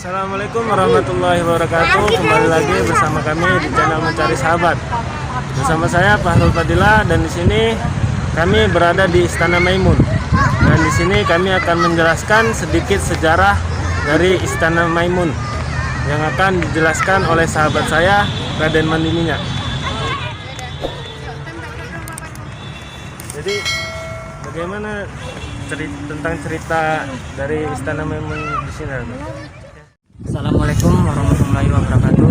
Assalamualaikum warahmatullahi wabarakatuh. Kembali lagi bersama kami di channel Mencari Sahabat. Bersama saya Fahrul Fadila, dan di sini kami berada di Istana Maimun. Dan di sini kami akan menjelaskan sedikit sejarah dari Istana Maimun yang akan dijelaskan oleh sahabat saya, Raden Mandininya. Jadi bagaimana tentang cerita dari Istana Maimun di sini? Assalamualaikum warahmatullahi wabarakatuh.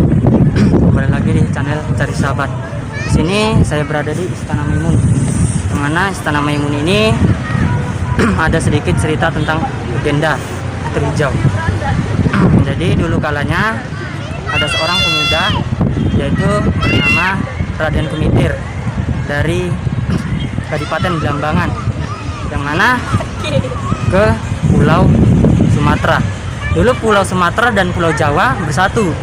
Kembali lagi di channel Mencari Sahabat. Di sini saya berada di Istana Maimun. Di mana Istana Maimun ini ada sedikit cerita tentang legenda Putri Hijau. Jadi dulu kalanya ada seorang pemuda yaitu bernama Raden Kumitir dari Kadipaten Blambangan, yang mana ke Pulau Sumatera. Dulu Pulau Sumatera dan Pulau Jawa bersatu.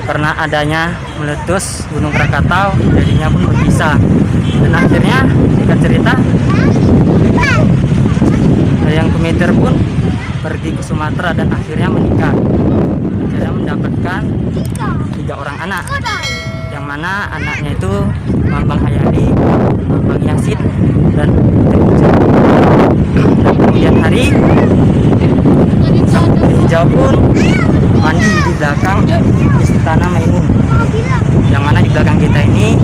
Karena adanya meletus Gunung Krakatau, jadinya pun berpisah. Dan akhirnya singkat cerita, Yang Kumitir pun pergi ke Sumatera dan akhirnya menikah. Akhirnya mendapatkan 3 orang anak, yang mana anaknya itu Mambang Hayali, Mambang Yasid, dan kemudian hari Putri Hijau pun mandi di belakang Istana Maimun, yang mana di belakang kita ini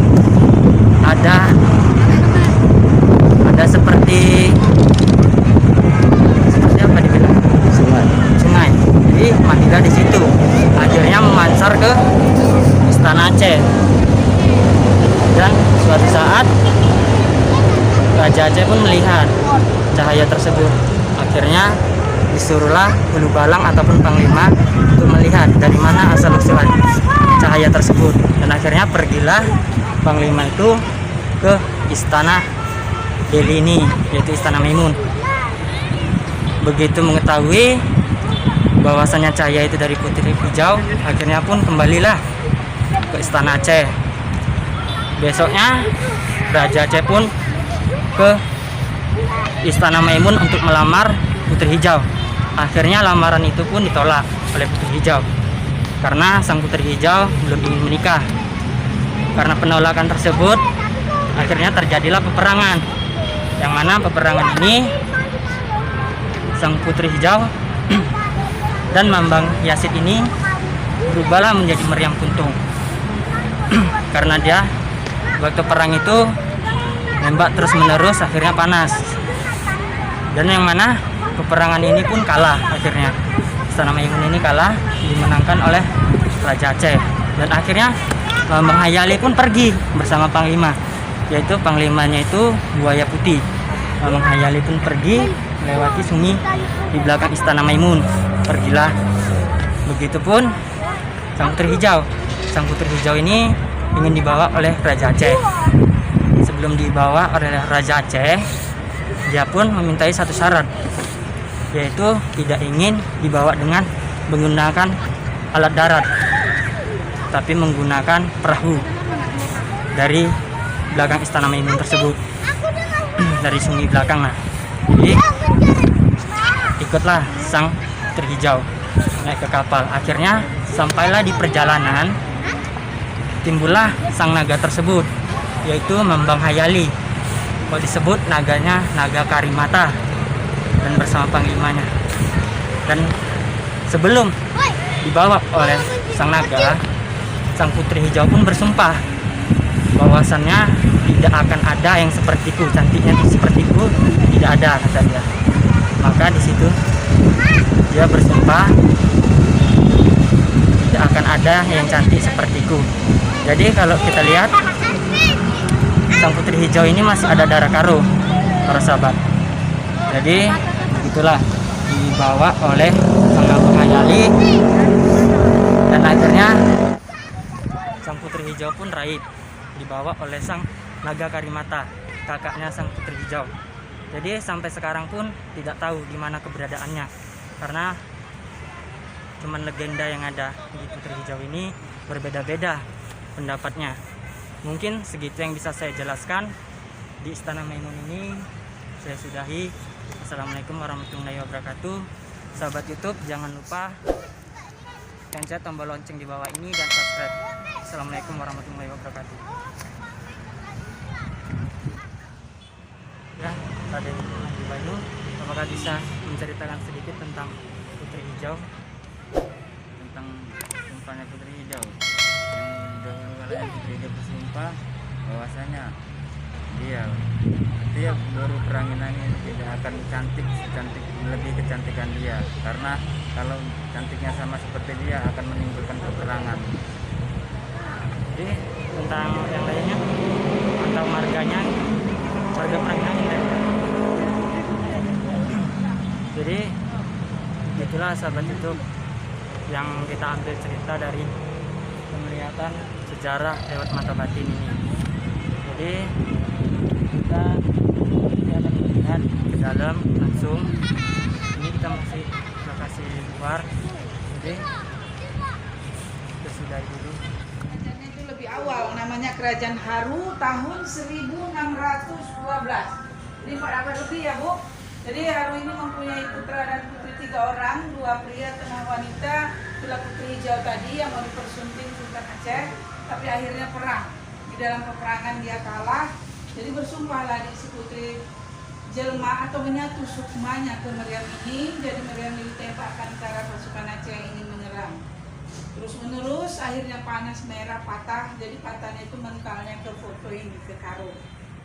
ada seperti apa dibilang sungai. Jadi mandilah di situ. Akhirnya memansar ke Istana Aceh. Dan suatu saat Raja Aceh pun melihat cahaya tersebut. Akhirnya disuruhlah Hulu Balang ataupun Panglima untuk melihat dari mana asal usulan cahaya tersebut. Dan akhirnya pergilah Panglima itu ke Istana Deli ini, yaitu Istana Maimun. Begitu mengetahui bahwasannya cahaya itu dari Putri Hijau, akhirnya pun kembalilah ke Istana Aceh. Besoknya Raja Aceh pun ke Istana Maimun untuk melamar Putri Hijau. Akhirnya lamaran itu pun ditolak oleh Putri Hijau karena sang Putri Hijau belum ingin menikah. Karena penolakan tersebut, akhirnya terjadilah peperangan, yang mana peperangan ini sang Putri Hijau dan Mambang Yasid ini berubahlah menjadi meriam kuntung. Karena dia waktu perang itu nembak terus menerus, akhirnya panas. Dan yang mana peperangan ini pun kalah. Akhirnya Istana Maimun ini kalah, dimenangkan oleh Raja Aceh. Dan akhirnya Mambang Hayali pun pergi bersama Panglima, yaitu Panglimanya itu Buaya Putih. Mambang Hayali pun pergi melewati sungai di belakang Istana Maimun. Pergilah. Begitupun sang Putri Hijau. Sang Putri Hijau ini ingin dibawa oleh Raja Aceh. Sebelum dibawa oleh Raja Aceh, dia pun memintai satu syarat, yaitu tidak ingin dibawa dengan menggunakan alat darat, tapi menggunakan perahu dari belakang Istana Maimun tersebut, dari sungai belakang. Nah, jadi ikutlah sang Putri Hijau naik ke kapal. Akhirnya sampailah di perjalanan, timbullah sang naga tersebut, yaitu Mambang Hayali. Kalau disebut naganya naga Karimata, dan bersama panglimanya. Dan sebelum dibawa oleh sang naga, sang Putri Hijau pun bersumpah bahwasannya tidak akan ada yang sepertiku, cantiknya sepertiku tidak ada, kata dia. Maka di situ dia bersumpah tidak akan ada yang cantik sepertiku. Jadi kalau kita lihat, sang Putri Hijau ini masih ada darah karo, para sahabat. Jadi begitulah dibawa oleh sang Mambang Hayali, dan akhirnya sang Putri Hijau pun raib, dibawa oleh sang naga Karimata, kakaknya sang Putri Hijau. Jadi sampai sekarang pun tidak tahu di mana keberadaannya, karena cuman legenda yang ada di Putri Hijau ini berbeda-beda pendapatnya. Mungkin segitu yang bisa saya jelaskan di Istana Maimun ini. Saya sudahi. Assalamualaikum warahmatullahi wabarakatuh. Sahabat YouTube, jangan lupa pencet tombol lonceng di bawah ini dan subscribe. Assalamualaikum warahmatullahi wabarakatuh. Ya, Raden Bayu, apakah bisa menceritakan sedikit tentang Putri Hijau? Tentang sumpahnya Putri Hijau, yang dahulu kala Putri Hijau bersumpah bahwasanya dia baru berangin-angin tidak akan cantik secantik lebih kecantikan dia, karena kalau cantiknya sama seperti dia akan menimbulkan peperangan. Jadi tentang yang lainnya atau marganya, marga perangin ya. Jadi itulah sahabat YouTube yang kita ambil cerita dari penglihatan sejarah lewat mata batin ini. Jadi kita akan melihat ke dalam langsung. Ini kita masih lokasi luar. Jadi kita sudahi dulu. Kerajaannya itu lebih awal, namanya Kerajaan Haru tahun 1612. Jadi 4 abad lebih ya Bu. Jadi Haru ini mempunyai putra dan putri 3 orang, 2 pria, tengah wanita. Itulah Putri Hijau tadi yang mau dipersunting Sultan Aceh, tapi akhirnya perang. Di dalam peperangan dia kalah. Jadi bersumpahlah di si Putri jelma atau menyatu sukmanya ke Meriam ini. Jadi Meriam ini ditembakkan cara pasukan Aceh ini menyerang. Terus menerus akhirnya panas merah patah. Jadi patahnya itu mentalnya ke foto ini, ke Karo,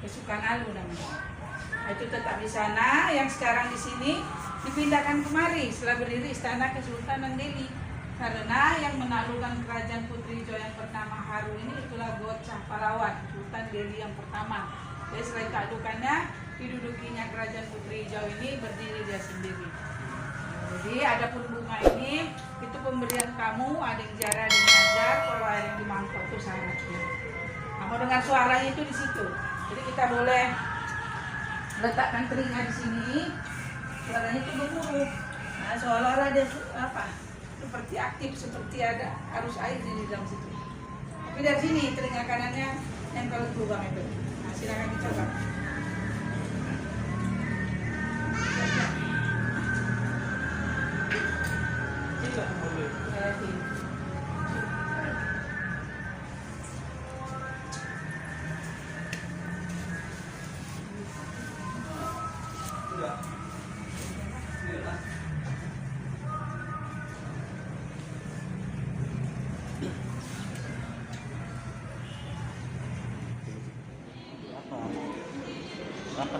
ke Sukanalu namanya. Nah, itu tetap di sana. Yang sekarang di sini dipindahkan kemari setelah berdiri Istana Kesultanan Delhi. Karena yang menaklukkan kerajaan Putri Hijau yang pertama Haru ini itulah bocah pahlawan Sultan Delhi yang pertama. Jadi selain taklukannya, didudukinya kerajaan Putri Hijau ini berdiri dia sendiri. Jadi ada pun bunga ini itu pemberian kamu, ada yang jarah, ada yang ngajar, kalau ada yang di mangkok itu syaratnya. Kamu dengar suaranya itu di situ. Jadi kita boleh letakkan telinga di sini, suaranya itu gemuruh. Nah, seolah-olah ada apa? Seperti aktif, seperti ada arus air di dalam situ. Tapi dari sini telinga kanannya nempel ke lubang itu. Nah, silakan dicoba. Apa?